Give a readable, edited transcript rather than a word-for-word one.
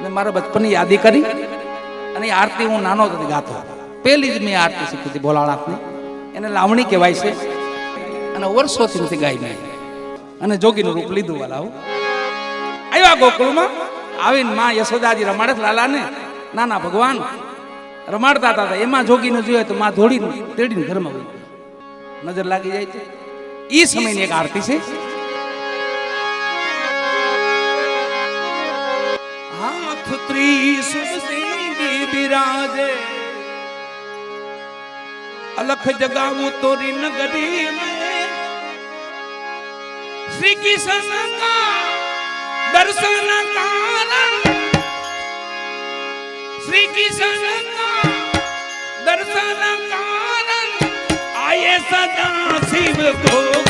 અને મારા બચપનની યાદી કરી અને આરતી હું નાનો હતો ગાતો. પહેલી જ મેં આરતી શીખી હતી ભોળાનાથની. એને લાવણી કહેવાય છે અને વર્ષોથી નથી ગાઈ મેં. અને જોગીનું રૂપ લીધું વાલા. આવ્યા ગોકુળમાં આવીને માં યશોદાજી રમાડે લાલાને. નાના ભગવાન રમાડતા હતા. એમાં જોગીને જોઈએ તો માં દોડીને તેડીને ઘરમાં ગઈ. નજર લાગી જાય છે. એ સમયની એક આરતી છે. હાથ ત્રિશુલ સિંહ બિરાજે અલખ જગાવું તોરી નગરી में श्री कृष्ण का दर्शन कारण श्री कृष्ण का दर्शन कारण आए सदा शिव को